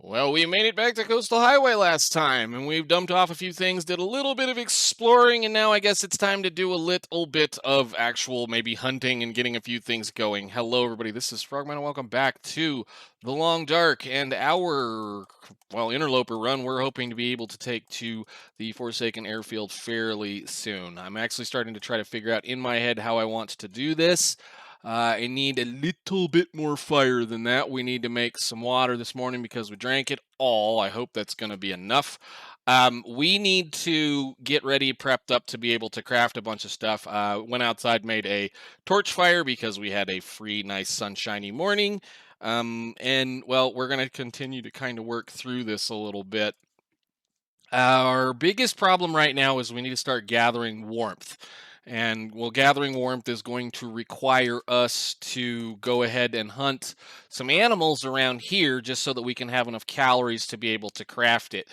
Well, we made it back to Coastal Highway last time, and we've dumped off a few things, did a little bit of exploring, and now I guess it's time to do a little bit of actual maybe hunting and getting a few things going. Hello, everybody. This is Frogman, and welcome back to The Long Dark and our, interloper run we're hoping to be able to take to the Forsaken Airfield fairly soon. I'm actually starting to try to figure out in my head how I want to do this. I need a little bit more fire than that. We need to make some water this morning because we drank it all. I hope that's going to be enough. We need to get ready, prepped up to be able to craft a bunch of stuff. Went outside, made a torch fire because we had a free, nice, sunshiny morning. We're going to continue to kind of work through this a little bit. Our biggest problem right now is we need to start gathering warmth. And gathering warmth is going to require us to go ahead and hunt some animals around here just so that we can have enough calories to be able to craft it.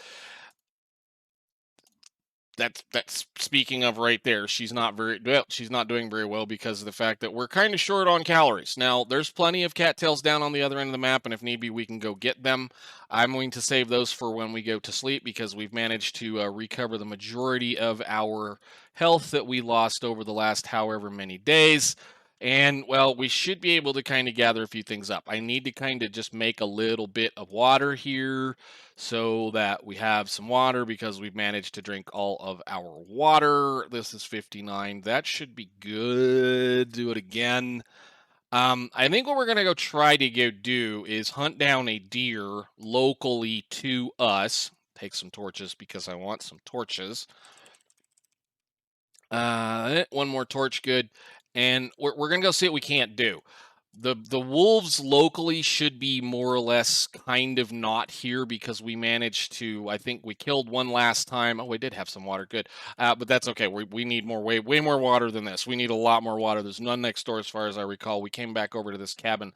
That's speaking of right there. She's not doing very well because of the fact that we're kind of short on calories. Now, there's plenty of cattails down on the other end of the map, and if need be, we can go get them. I'm going to save those for when we go to sleep because we've managed to recover the majority of our health that we lost over the last however many days. And, we should be able to kind of gather a few things up. I need to kind of just make a little bit of water here so that we have some water because we've managed to drink all of our water. This is 59. That should be good. Do it again. I think what we're going to go try to go do is hunt down a deer locally to us. Take some torches because I want some torches. One more torch, good. And we're gonna go see what we can't do. The wolves locally should be more or less kind of not here because we managed to. I think we killed one last time. Oh, we did have some water, good. But that's okay. We need way more water than this. We need a lot more water. There's none next door, as far as I recall. We came back over to this cabin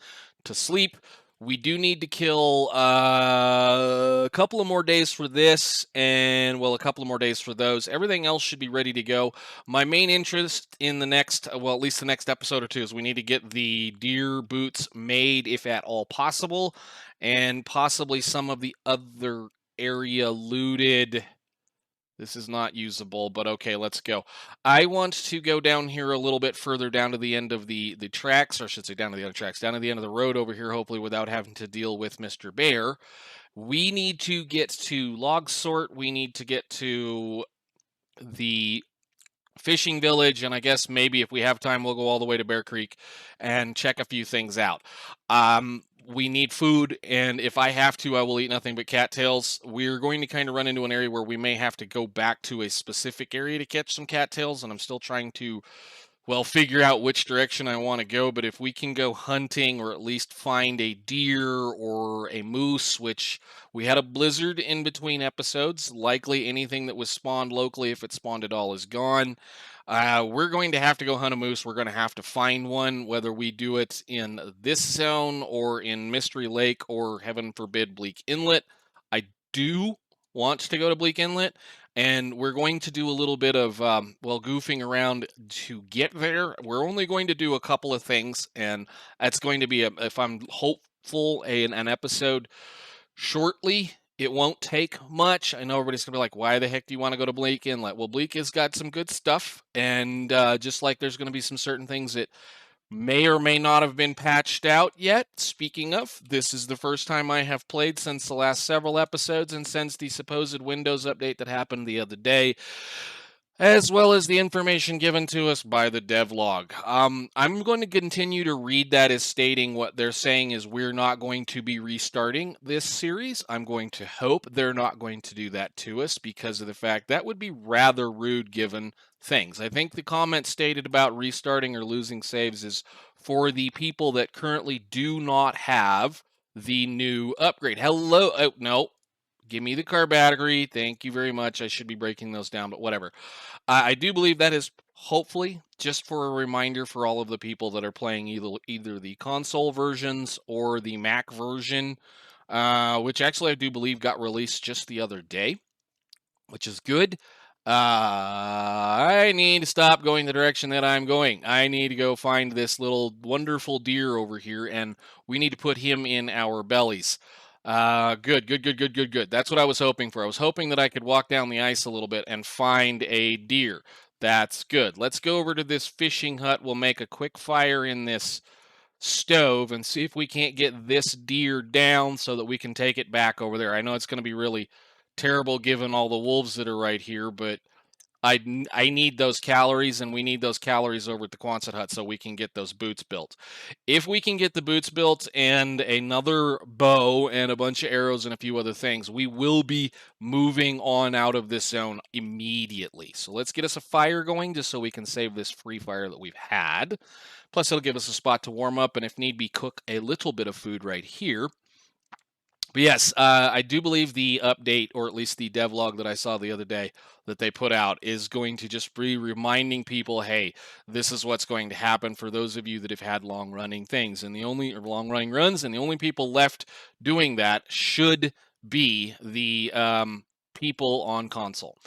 to sleep. We do need to kill a couple of more days for this, and a couple of more days for those. Everything else should be ready to go. My main interest in the next, at least the next episode or two, is we need to get the deer boots made, if at all possible, and possibly some of the other area looted. This is not usable, but okay, let's go. I want to go down here a little bit further down to the end of the tracks, or I should say down to the other tracks, down to the end of the road over here, hopefully without having to deal with Mr. Bear. We need to get to log sort. We need to get to the fishing village, and I guess maybe if we have time, we'll go all the way to Bear Creek and check a few things out. We need food, and if I have to, I will eat nothing but cattails. We're going to kind of run into an area where we may have to go back to a specific area to catch some cattails, and I'm still trying to, figure out which direction I want to go. But if we can go hunting or at least find a deer or a moose, which we had a blizzard in between episodes, likely anything that was spawned locally, if it spawned at all, is gone. We're going to have to go hunt a moose. We're going to have to find one, whether we do it in this zone or in Mystery Lake or, heaven forbid, Bleak Inlet. I do want to go to Bleak Inlet, and we're going to do a little bit of, goofing around to get there. We're only going to do a couple of things, and that's going to be, if I'm hopeful, an episode shortly. It won't take much. I know everybody's going to be like, why the heck do you want to go to Bleak Inlet? Well, Bleak has got some good stuff, and just like there's going to be some certain things that may or may not have been patched out yet. Speaking of, this is the first time I have played since the last several episodes and since the supposed Windows update that happened the other day, as well as the information given to us by the devlog. I'm going to continue to read that as stating what they're saying is we're not going to be restarting this series. I'm going to hope they're not going to do that to us because of the fact that would be rather rude given things. I think the comment stated about restarting or losing saves is for the people that currently do not have the new upgrade. Hello. Oh, no. Give me the car battery. Thank you very much. I should be breaking those down, but whatever. I do believe that is hopefully just for a reminder for all of the people that are playing either the console versions or the Mac version, which actually I do believe got released just the other day, which is good. I need to stop going the direction that I'm going. I need to go find this little wonderful deer over here, and we need to put him in our bellies. Good, good, good, good, good, good. That's what I was hoping for. I was hoping that I could walk down the ice a little bit and find a deer. That's good. Let's go over to this fishing hut. We'll make a quick fire in this stove and see if we can't get this deer down so that we can take it back over there. I know it's going to be really terrible given all the wolves that are right here, but I need those calories, and we need those calories over at the Quonset hut so we can get those boots built. If we can get the boots built and another bow and a bunch of arrows and a few other things, we will be moving on out of this zone immediately. So let's get us a fire going just so we can save this free fire that we've had. Plus, it'll give us a spot to warm up and, if need be, cook a little bit of food right here. But yes, I do believe the update, or at least the devlog that I saw the other day that they put out, is going to just be reminding people, hey, this is what's going to happen for those of you that have had long running things. And the only, or long running runs, and the only people left doing that should be the people on console.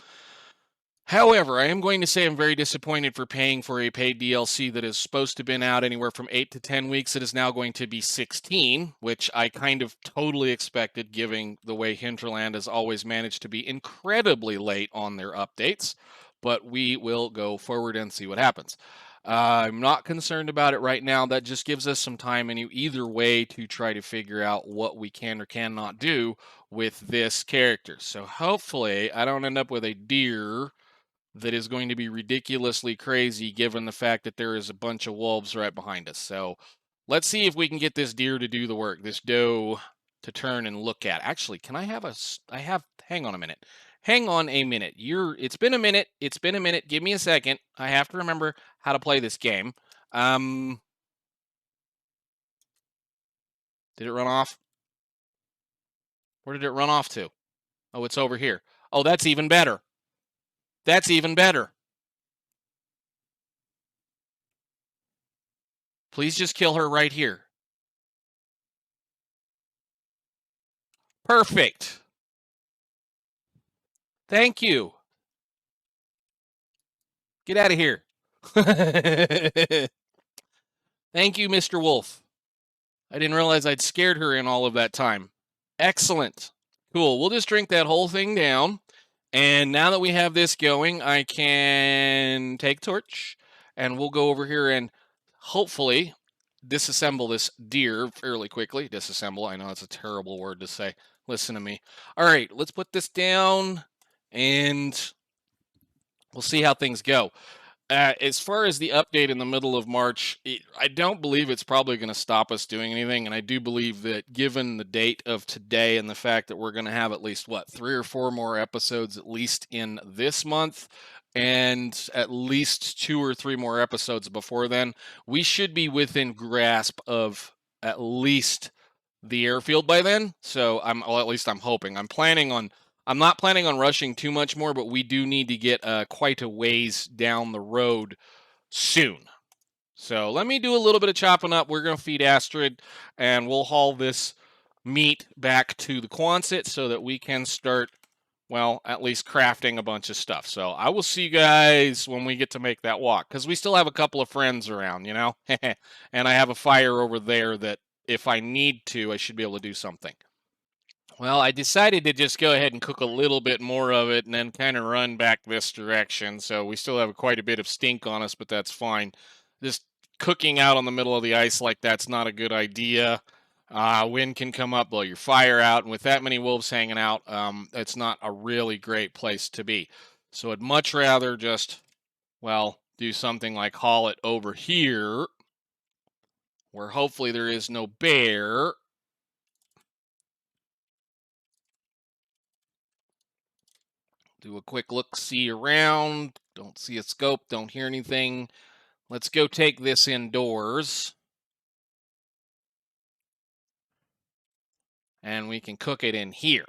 However, I am going to say I'm very disappointed for paying for a paid DLC that is supposed to have been out anywhere from 8 to 10 weeks. It is now going to be 16, which I kind of totally expected, given the way Hinterland has always managed to be incredibly late on their updates. But we will go forward and see what happens. I'm not concerned about it right now. That just gives us some time either way to try to figure out what we can or cannot do with this character. So hopefully I don't end up with a deer that is going to be ridiculously crazy given the fact that there is a bunch of wolves right behind us. So let's see if we can get this deer to do the work, this doe to turn and look at. Actually, can I have hang on a minute. Hang on a minute. It's been a minute. It's been a minute. Give me a second. I have to remember how to play this game. Did it run off? Where did it run off to? Oh, it's over here. Oh, that's even better. That's even better. Please just kill her right here. Perfect. Thank you. Get out of here. Thank you, Mr. Wolf. I didn't realize I'd scared her in all of that time. Excellent. Cool. We'll just drink that whole thing down. And now that we have this going, I can take torch and we'll go over here and hopefully disassemble this deer fairly quickly. Disassemble. I know it's a terrible word to say. Listen to me. All right, let's put this down and we'll see how things go. As far as the update in the middle of March, I don't believe it's probably going to stop us doing anything. And I do believe that given the date of today and the fact that we're going to have at least, 3 or 4 more episodes, at least in this month, and at least 2 or 3 more episodes before then, we should be within grasp of at least the airfield by then. So at least I'm hoping. I'm not planning on rushing too much more, but we do need to get quite a ways down the road soon. So let me do a little bit of chopping up. We're going to feed Astrid, and we'll haul this meat back to the Quonset so that we can start, at least crafting a bunch of stuff. So I will see you guys when we get to make that walk, because we still have a couple of friends around, and I have a fire over there that if I need to, I should be able to do something. Well, I decided to just go ahead and cook a little bit more of it and then kind of run back this direction. So we still have quite a bit of stink on us, but that's fine. Just cooking out on the middle of the ice like that's not a good idea. Wind can come up, blow your fire out, and with that many wolves hanging out, it's not a really great place to be. So I'd much rather just, do something like haul it over here, where hopefully there is no bear. Do a quick look-see around. Don't see a scope. Don't hear anything. Let's go take this indoors. And we can cook it in here.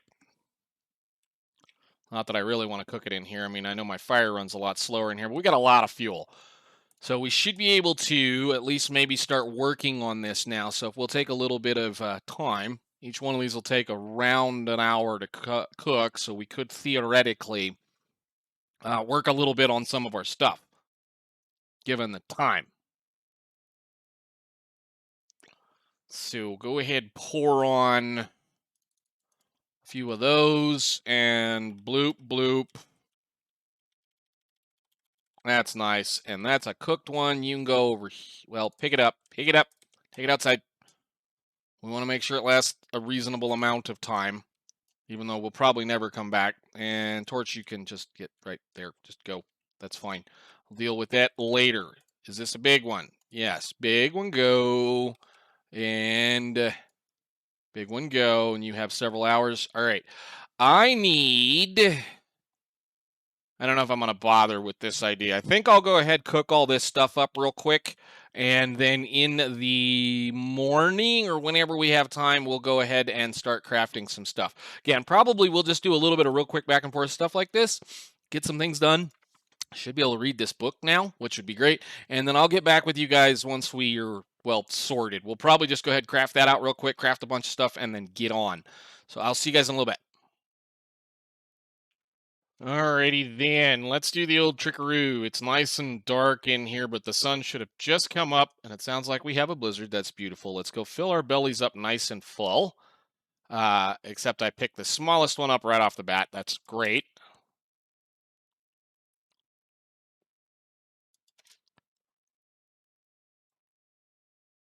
Not that I really want to cook it in here. I mean, I know my fire runs a lot slower in here, but we got a lot of fuel. So we should be able to at least maybe start working on this now. So if we'll take a little bit of time, each one of these will take around an hour to cook. So we could theoretically work a little bit on some of our stuff, given the time. So go ahead, pour on few of those, and bloop, bloop. That's nice. And that's a cooked one. You can go over, well, pick it up, take it outside. We want to make sure it lasts a reasonable amount of time, even though we'll probably never come back. And torch, you can just get right there. Just go. That's fine. We'll deal with that later. Is this a big one? Yes. Big one, go. And big one, go. And you have several hours. All right. I don't know if I'm going to bother with this idea. I think I'll go ahead, cook all this stuff up real quick. And then in the morning or whenever we have time, we'll go ahead and start crafting some stuff. Again, probably we'll just do a little bit of real quick back and forth stuff like this, get some things done. Should be able to read this book now, which would be great. And then I'll get back with you guys once we are, well, sorted. We'll probably just go ahead, craft that out real quick, craft a bunch of stuff, and then get on. So I'll see you guys in a little bit. Alrighty then, let's do the old trickaroo. It's nice and dark in here, but the sun should have just come up, and it sounds like we have a blizzard. That's beautiful. Let's go fill our bellies up nice and full. Except I picked the smallest one up right off the bat. That's great.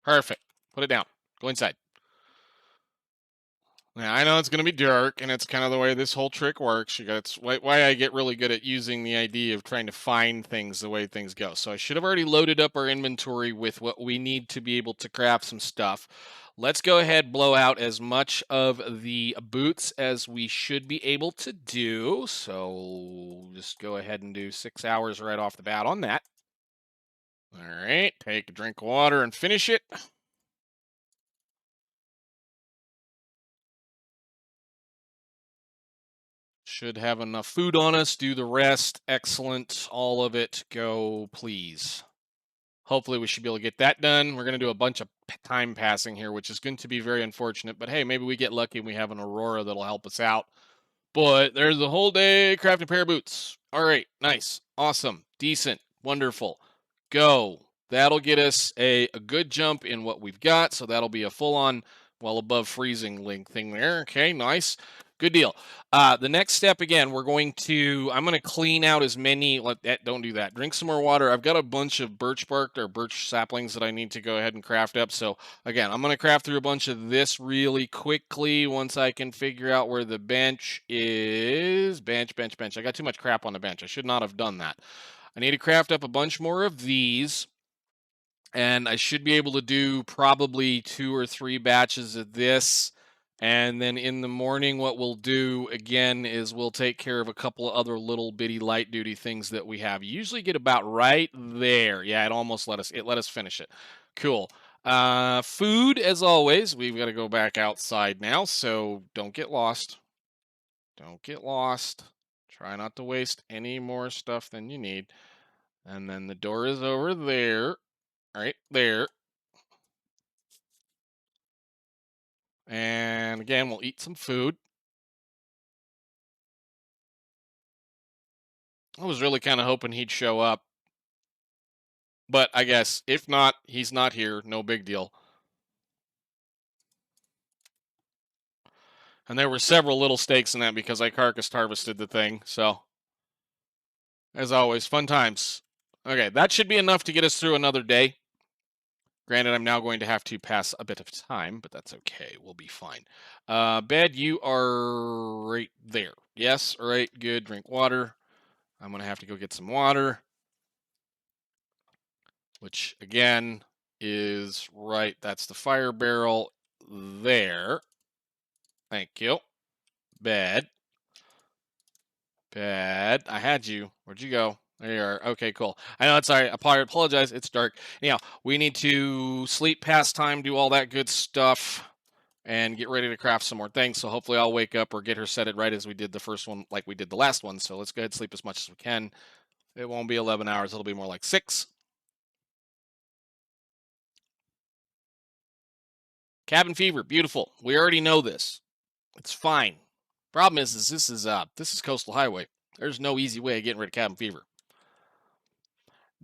Perfect. Put it down. Go inside. Now, I know it's going to be dark, and it's kind of the way this whole trick works. It's why I get really good at using the idea of trying to find things the way things go. So I should have already loaded up our inventory with what we need to be able to craft some stuff. Let's go ahead, blow out as much of the boots as we should be able to do. So just go ahead and do 6 hours right off the bat on that. All right, take a drink of water and finish it. Should have enough food on us. Do the rest. Excellent. All of it. Go, please. Hopefully we should be able to get that done. We're going to do a bunch of time passing here, which is going to be very unfortunate. But hey, maybe we get lucky and we have an aurora that'll help us out. But there's the whole day crafting a pair of boots. All right. Nice. Awesome. Decent. Wonderful. Go. That'll get us a good jump in what we've got. So that'll be a full-on, well above freezing link thing there. Okay. Nice. Good deal. The next step, again, I'm going to clean out as many, don't do that. Drink some more water. I've got a bunch of birch bark or birch saplings that I need to go ahead and craft up. So again, I'm going to craft through a bunch of this really quickly once I can figure out where the bench is. Bench. I got too much crap on the bench. I should not have done that. I need to craft up a bunch more of these. And I should be able to do probably 2 or 3 batches of this. And then in the morning, what we'll do again is we'll take care of a couple of other little bitty light duty things that we have. You usually get about right there. Yeah, it almost let us finish it. Cool. Food, as always, we've got to go back outside now, so don't get lost. Don't get lost. Try not to waste any more stuff than you need. And then the door is over there. Right there. And again, we'll eat some food. I was really kind of hoping he'd show up. But I guess if not, he's not here. No big deal. And there were several little stakes in that because I carcass harvested the thing. So, as always, fun times. Okay, that should be enough to get us through another day. Granted, I'm now going to have to pass a bit of time, but that's okay. We'll be fine. Bed, you are right there. Yes, all right, good. Drink water. I'm going to have to go get some water. Which, again, is right. That's the fire barrel there. Thank you. Bed. Bed. I had you. Where'd you go? There you are. Okay, cool. I know it's sorry. I apologize. It's dark. Anyhow, we need to sleep past time, do all that good stuff, and get ready to craft some more things. So hopefully I'll wake up or get her set it right as we did the first one, like we did the last one. So let's go ahead and sleep as much as we can. It won't be 11 hours. It'll be more like 6. Cabin fever. Beautiful. We already know this. It's fine. Problem is this is coastal highway. There's no easy way of getting rid of cabin fever.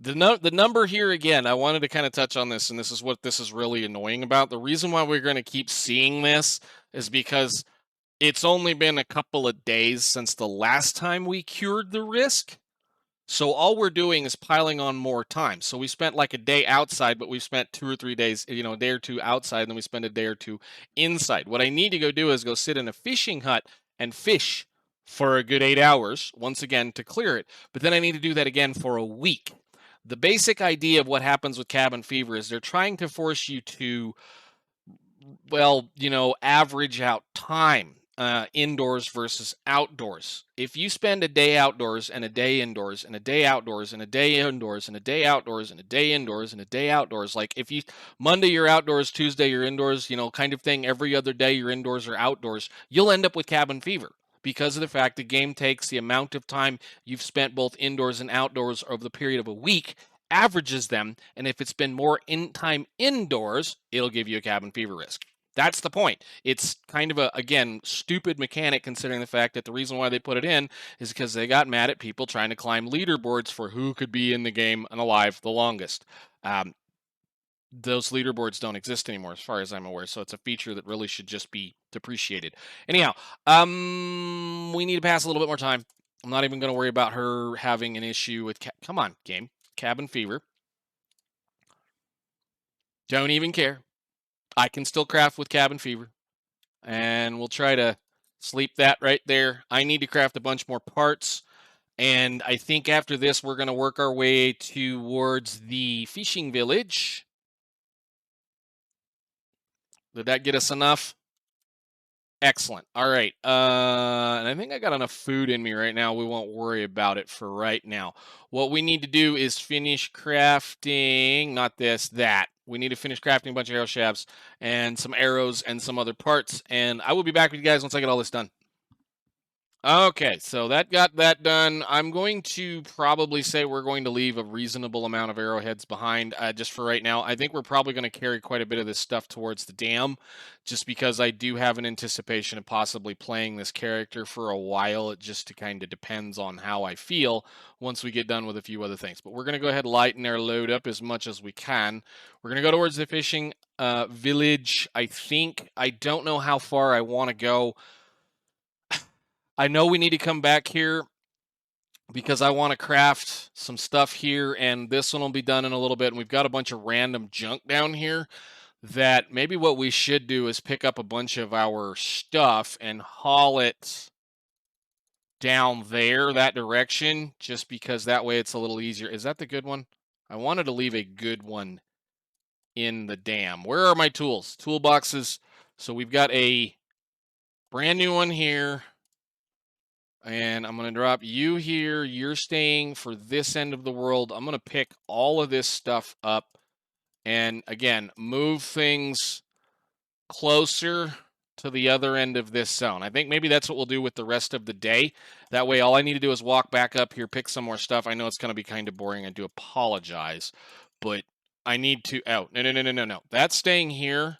The number here again, I wanted to kind of touch on this, and this is what this is really annoying about. The reason why we're going to keep seeing this is because It's only been a couple of days since the last time we cured the risk. So all we're doing is piling on more time. So we spent like a day outside, but we spent 2 or 3 days, a day or two outside, and then we spend a day or two inside. What I need to go do is go sit in a fishing hut and fish for a good 8 hours, once again, to clear it. But then I need to do that again for a week. The basic idea of what happens with cabin fever is they're trying to force you to, well, average out time indoors versus outdoors. If you spend a day outdoors and a day indoors and a day outdoors and a day indoors and a day outdoors and a day indoors and a day outdoors, like if you Monday you're outdoors, Tuesday you're indoors, kind of thing, every other day you're indoors or outdoors, you'll end up with cabin fever because of the fact the game takes the amount of time you've spent both indoors and outdoors over the period of a week, averages them, and if it's been more in time indoors, it'll give you a cabin fever risk. That's the point. It's kind of a, again, stupid mechanic considering the fact that the reason why they put it in is because they got mad at people trying to climb leaderboards for who could be in the game and alive the longest. Those leaderboards don't exist anymore as far as I'm aware, so it's a feature that really should just be depreciated. Anyhow, we need to pass a little bit more time. I'm not even going to worry about her having an issue with come on, game. Cabin fever. Don't even care. I can still craft with cabin fever. And we'll try to sleep that right there. I need to craft a bunch more parts. And I think after this, we're going to work our way towards the fishing village. Did that get us enough? Excellent. All right. And I think I got enough food in me right now. We won't worry about it for right now. What we need to do is finish crafting, not this, that. We need to finish crafting a bunch of arrow shafts and some arrows and some other parts. And I will be back with you guys once I get all this done. Okay, so that got that done. I'm going to probably say we're going to leave a reasonable amount of arrowheads behind just for right now. I think we're probably going to carry quite a bit of this stuff towards the dam just because I do have an anticipation of possibly playing this character for a while. It just kind of depends on how I feel once we get done with a few other things. But we're going to go ahead and lighten our load up as much as we can. We're going to go towards the fishing village, I think. I don't know how far I want to go. I know we need to come back here because I want to craft some stuff here, and this one will be done in a little bit. And we've got a bunch of random junk down here that maybe what we should do is pick up a bunch of our stuff and haul it down there, that direction, just because that way it's a little easier. Is that the good one? I wanted to leave a good one in the dam. Where are my tools? Toolboxes. So we've got a brand new one here. And I'm going to drop you here. You're staying for this end of the world. I'm going to pick all of this stuff up and, again, move things closer to the other end of this zone. I think maybe that's what we'll do with the rest of the day. That way, all I need to do is walk back up here, pick some more stuff. I know it's going to be kind of boring. I do apologize, but I need to... Oh, no. That's staying here.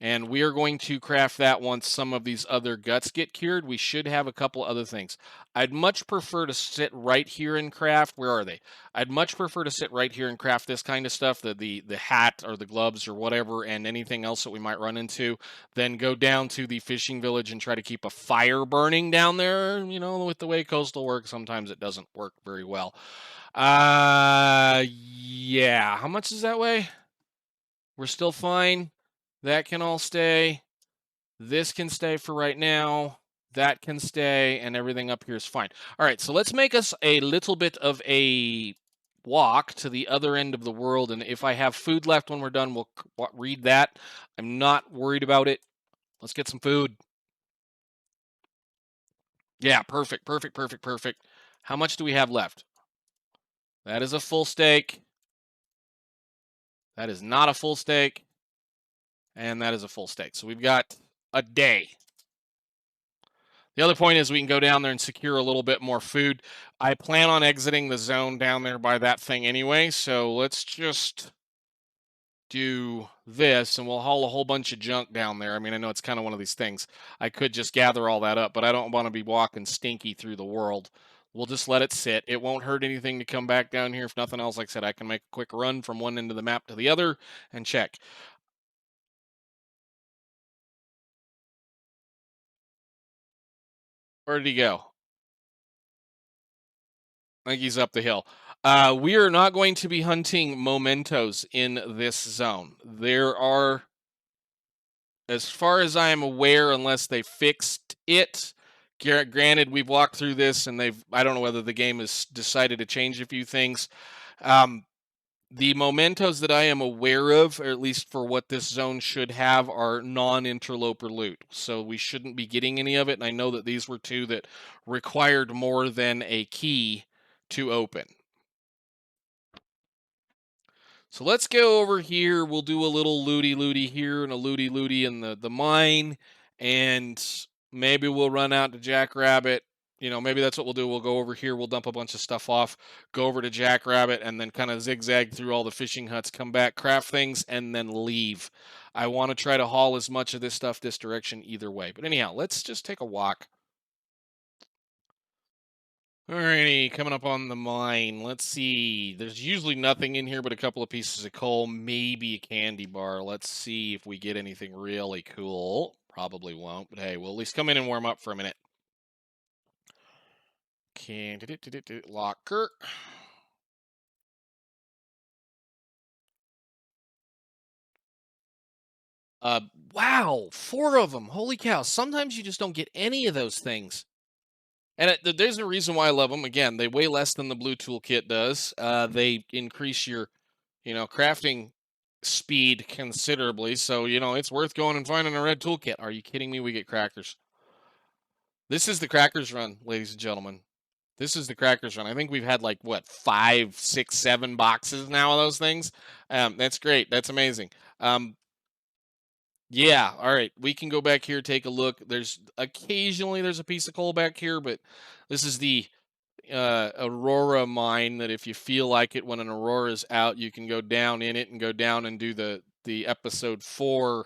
And we are going to craft that once some of these other guts get cured. We should have a couple other things. I'd much prefer to sit right here and craft. Where are they? I'd much prefer to sit right here and craft this kind of stuff, the hat or the gloves or whatever, and anything else that we might run into. Then go down to the fishing village and try to keep a fire burning down there. With the way coastal works, sometimes it doesn't work very well. Yeah. How much does that weigh? We're still fine. That can all stay. This can stay for right now. That can stay, and everything up here is fine. All right, so let's make us a little bit of a walk to the other end of the world, and if I have food left when we're done, we'll read that. I'm not worried about it. Let's get some food. Yeah, perfect. How much do we have left? That is a full steak. That is not a full steak. And that is a full steak. So we've got a day. The other point is we can go down there and secure a little bit more food. I plan on exiting the zone down there by that thing anyway, so let's just do this, and we'll haul a whole bunch of junk down there. I mean, I know it's kind of one of these things. I could just gather all that up, but I don't want to be walking stinky through the world. We'll just let it sit. It won't hurt anything to come back down here. If nothing else, like I said, I can make a quick run from one end of the map to the other and check. Where did he go? I think he's up the hill. We are not going to be hunting mementos in this zone. There are, as far as I am aware, unless they fixed it. Granted, we've walked through this and I don't know whether the game has decided to change a few things. Um, the mementos that I am aware of, or at least for what this zone should have, are non-interloper loot. So we shouldn't be getting any of it. And I know that these were two that required more than a key to open. So let's go over here. We'll do a little looty here and a looty in the mine. And maybe we'll run out to Jackrabbit. Maybe that's what we'll do. We'll go over here. We'll dump a bunch of stuff off, go over to Jackrabbit, and then kind of zigzag through all the fishing huts, come back, craft things, and then leave. I want to try to haul as much of this stuff this direction either way. But anyhow, let's just take a walk. Alrighty, coming up on the mine. Let's see. There's usually nothing in here but a couple of pieces of coal, maybe a candy bar. Let's see if we get anything really cool. Probably won't, but hey, we'll at least come in and warm up for a minute. Okay, locker. Wow, 4 of them. Holy cow. Sometimes you just don't get any of those things. And there's a reason why I love them. Again, they weigh less than the blue toolkit does. They increase your, crafting speed considerably. So, it's worth going and finding a red toolkit. Are you kidding me? We get crackers. This is the crackers run, ladies and gentlemen. This is the crackers run. I think we've had like, what, 5, 6, 7 boxes now of those things. That's great. That's amazing. Yeah, all right. We can go back here, take a look. Occasionally there's a piece of coal back here, but this is the aurora mine that if you feel like it when an aurora is out, you can go down in it and go down and do the episode 4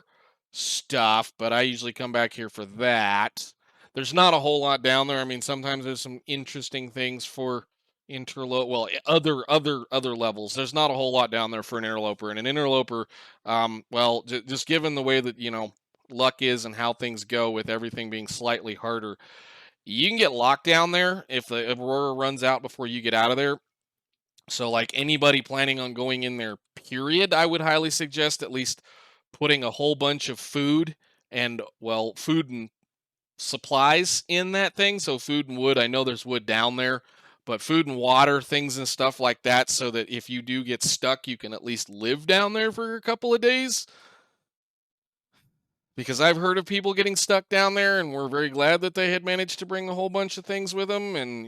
stuff, but I usually come back here for that. There's not a whole lot down there. I mean, sometimes there's some interesting things for other levels. There's not a whole lot down there for an interloper, and an interloper, just given the way that luck is and how things go with everything being slightly harder, you can get locked down there if the aurora runs out before you get out of there. So, like anybody planning on going in there, period, I would highly suggest at least putting a whole bunch of food and food and supplies in that thing. So food and wood, I know there's wood down there, but food and water, things and stuff like that, so that if you do get stuck, you can at least live down there for a couple of days. Because I've heard of people getting stuck down there, and we're very glad that they had managed to bring a whole bunch of things with them. And,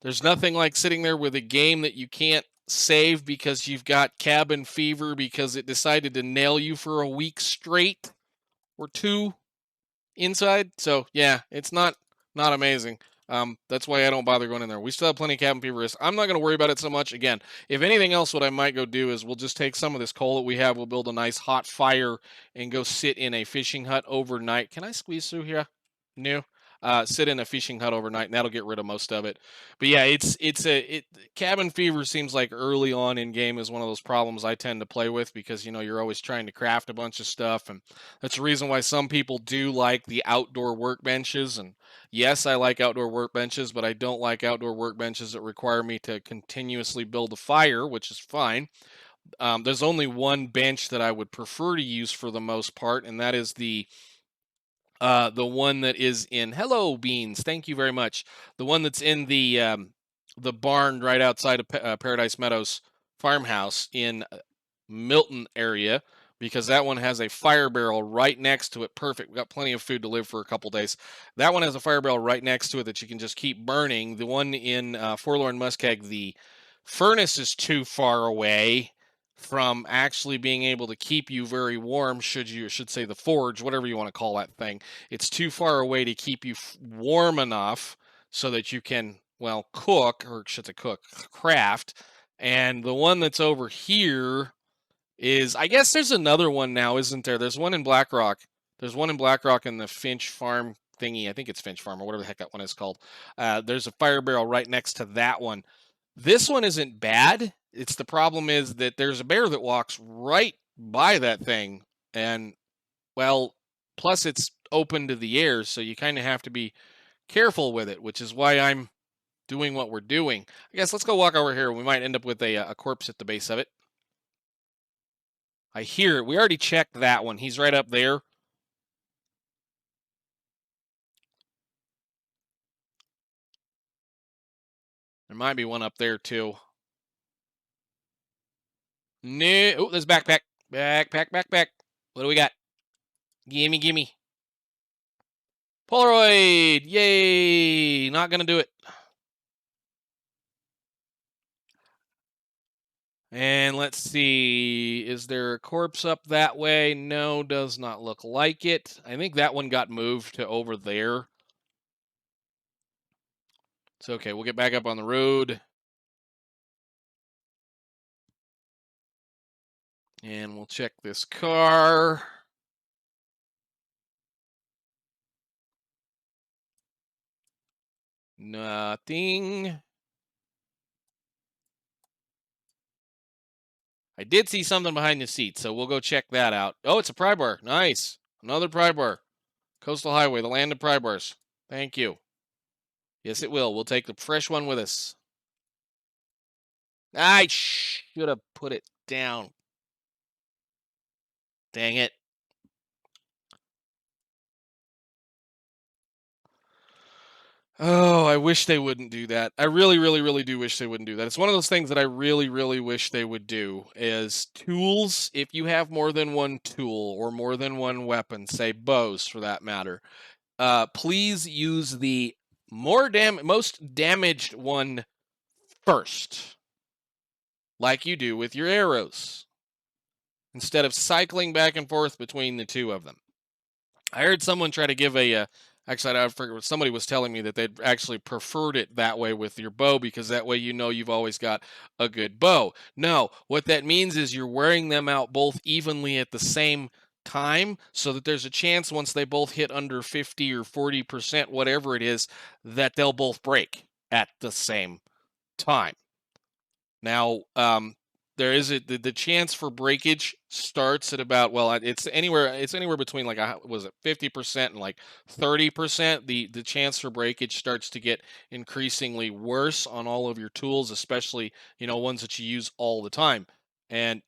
there's nothing like sitting there with a game that you can't save because you've got cabin fever because it decided to nail you for a week straight or 2 inside. So yeah, it's not amazing. That's why I don't bother going in there. We still have plenty of cabin fever. I'm not going to worry about it so much. Again, if anything else, what I might go do is we'll just take some of this coal that we have. We'll build a nice hot fire and go sit in a fishing hut overnight. Can I squeeze through here? No. Sit in a fishing hut overnight, and that'll get rid of most of it. But yeah, cabin fever seems like early on in game is one of those problems I tend to play with because you're always trying to craft a bunch of stuff, and that's the reason why some people do like the outdoor workbenches. And yes, I like outdoor workbenches, but I don't like outdoor workbenches that require me to continuously build a fire, which is fine. There's only one bench that I would prefer to use for the most part, and that is the one that is in Hello Beans. Thank you very much. The one that's in the barn right outside of Paradise Meadows farmhouse in Milton area, because that one has a fire barrel right next to it. Perfect. We've got plenty of food to live for a couple days. That one has a fire barrel right next to it that you can just keep burning. The one in Forlorn Muskeg, the furnace is too far away from actually being able to keep you very warm. Should say the forge, whatever you want to call that thing. It's too far away to keep you warm enough so that you can cook, or should say craft. And the one that's over here is, I guess there's another one now, isn't there? There's one in Blackrock. There's one in Blackrock in the Finch Farm thingy. I think it's Finch Farm or whatever the heck that one is called. There's a fire barrel right next to that one. This one isn't bad. It's the problem is that there's a bear that walks right by that thing. And, plus it's open to the air, so you kind of have to be careful with it, which is why I'm doing what we're doing. I guess let's go walk over here. We might end up with a corpse at the base of it. I hear it. We already checked that one. He's right up there. There might be one up there, too. No. Oh, there's backpack. Backpack. What do we got? Gimme, gimme. Polaroid. Yay. Not going to do it. And let's see. Is there a corpse up that way? No, does not look like it. I think that one got moved to over there. It's okay. We'll get back up on the road. And we'll check this car. Nothing. I did see something behind the seat, so we'll go check that out. Oh, it's a pry bar. Nice. Another pry bar. Coastal Highway, the land of pry bars. Thank you. Yes, it will. We'll take the fresh one with us. I should have put it down. Dang it. Oh, I wish they wouldn't do that. I really, really, really do wish they wouldn't do that. It's one of those things that I really, really wish they would do is tools. If you have more than one tool or more than one weapon, say bows for that matter, please use the most damaged one first, like you do with your arrows, instead of cycling back and forth between the two of them. I heard someone try to give actually, I forget what somebody was telling me that they'd actually preferred it that way with your bow because that way you've always got a good bow. No, what that means is you're wearing them out both evenly at the same time so that there's a chance once they both hit under 50 or 40%, whatever it is, that they'll both break at the same time. Now, there is the chance for breakage starts at about, well, it's anywhere between like was it 50% and like 30%. The chance for breakage starts to get increasingly worse on all of your tools, especially ones that you use all the time. And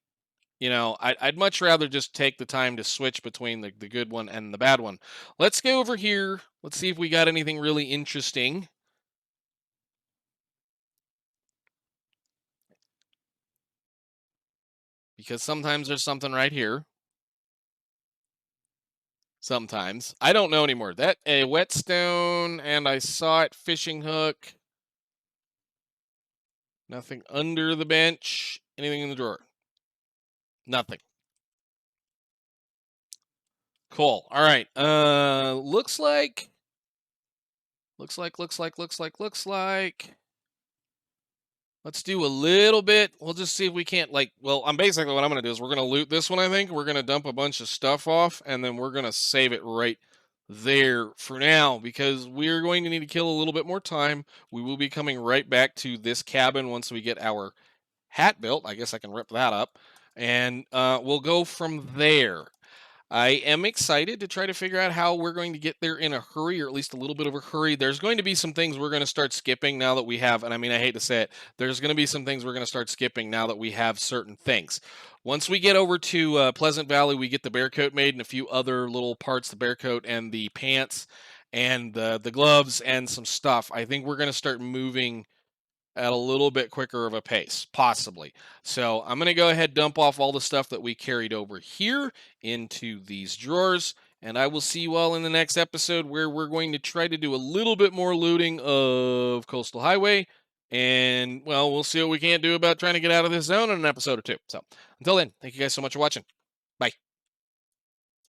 I'd much rather just take the time to switch between the good one and the bad one. Let's go over here. Let's see if we got anything really interesting. Because sometimes there's something right here. Sometimes. I don't know anymore. That a whetstone, and I saw it fishing hook. Nothing under the bench. Anything in the drawer? Nothing. Cool. All right. Looks like. Let's do a little bit. We'll just see if we can't, I'm basically what I'm going to do is we're going to loot this one, I think. We're going to dump a bunch of stuff off, and then we're going to save it right there for now because we're going to need to kill a little bit more time. We will be coming right back to this cabin once we get our hat built. I guess I can rip that up, and we'll go from there. I am excited to try to figure out how we're going to get there in a hurry, or at least a little bit of a hurry. There's going to be some things we're going to start skipping now that we have, and I mean, I hate to say it, there's going to be some things we're going to start skipping now that we have certain things. Once we get over to Pleasant Valley, we get the bear coat made and a few other little parts, the bear coat and the pants and the gloves and some stuff. I think we're going to start moving at a little bit quicker of a pace, possibly. So I'm going to go ahead, dump off all the stuff that we carried over here into these drawers, and I will see you all in the next episode where we're going to try to do a little bit more looting of Coastal Highway, and, well, we'll see what we can't do about trying to get out of this zone in an episode or two. So until then, thank you guys so much for watching.